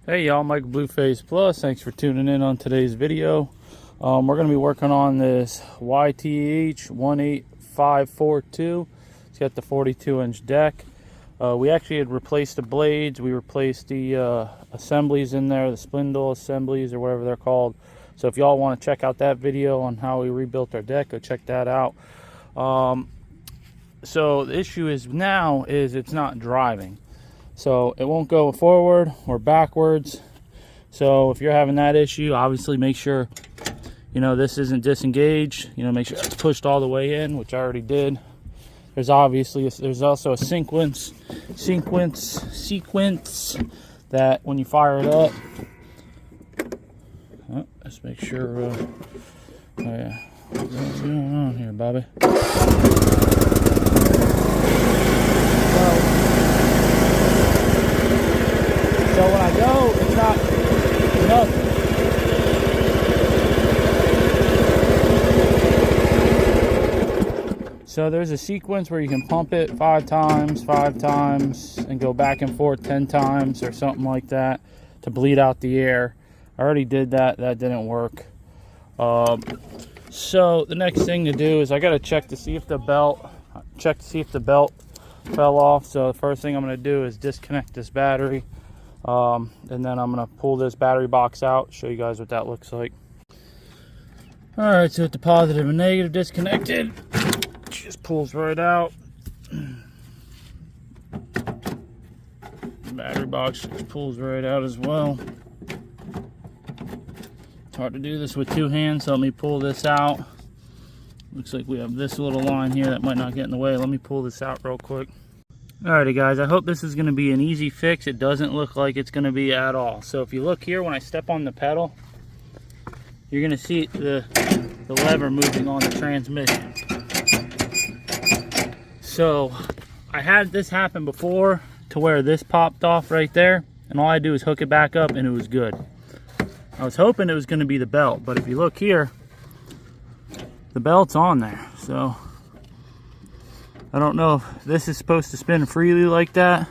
Hey y'all, Mike Blueface Plus. Thanks for tuning in on today's video. We're going to be working on this YTH 18542. It's got the 42-inch deck. We actually had replaced the blades. We replaced the assemblies in there, the spindle assemblies or whatever they're called. So if y'all want to check out that video on how we rebuilt our deck, go check that out. So the issue is now is it's not driving. So it won't go forward or backwards. So if you're having that issue, obviously make sure, this isn't disengaged. Make sure it's pushed all the way in, which I already did. There's also a sequence that when you fire it up, let's make sure, oh yeah, what's going on here, Bobby? So when I go, it's not nothing. So there's a sequence where you can pump it 5 times, and go back and forth 10 times or something like that to bleed out the air. I already did that. That didn't work. So the next thing to do is I got to check to see if the belt fell off. So the first thing I'm going to do is disconnect this battery. And then I'm going to pull this battery box out, show you guys what that looks like. Alright, so with the positive and negative disconnected, it just pulls right out. The battery box just pulls right out as well. It's hard to do this with 2 hands, so let me pull this out. Looks like we have this little line here that might not get in the way. Let me pull this out real quick. Alrighty guys, I hope this is going to be an easy fix. It doesn't look like it's going to be at all. So if you look here, when I step on the pedal, you're going to see the lever moving on the transmission. So I had this happen before to where this popped off right there, and all I do is hook it back up and it was good. I was hoping it was going to be the belt, but if you look here, the belt's on there. So I don't know if this is supposed to spin freely like that,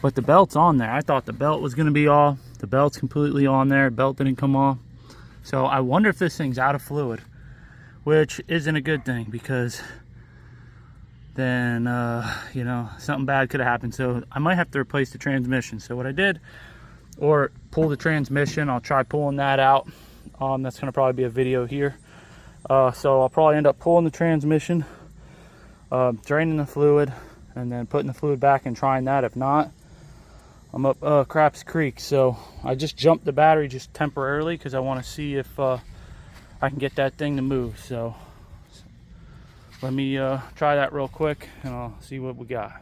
but the belt's on there. I thought the belt was going to be off. The belt's completely on there. The belt didn't come off. So I wonder if this thing's out of fluid, which isn't a good thing, because then, something bad could have happened. So I might have to replace the transmission. So what I did, or pull the transmission. I'll try pulling that out. That's going to probably be a video here. So I'll probably end up pulling the transmission, draining the fluid, and then putting the fluid back and trying that. If not, I'm up Craps Creek. So I just jumped the battery just temporarily because I want to see if I can get that thing to move. So let me try that real quick and I'll see what we got.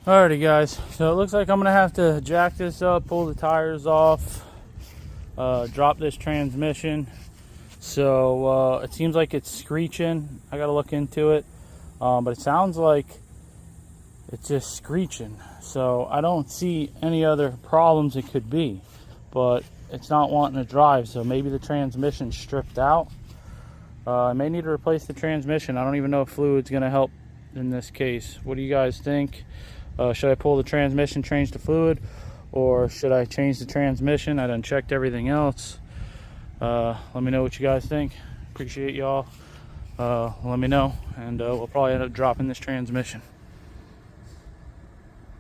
Alrighty guys, so it looks like I'm gonna have to jack this up, pull the tires off, drop this transmission. So it seems like it's screeching. I gotta look into it, but it sounds like it's just screeching. So I don't see any other problems it could be, but it's not wanting to drive. So maybe the transmission's stripped out. I may need to replace the transmission. I don't even know if fluid's gonna help in this case. What do you guys think? Should I pull the transmission, change the fluid, or should I change the transmission? I done checked everything else. Let me know what you guys think. Appreciate y'all. Let me know, and we'll probably end up dropping this transmission.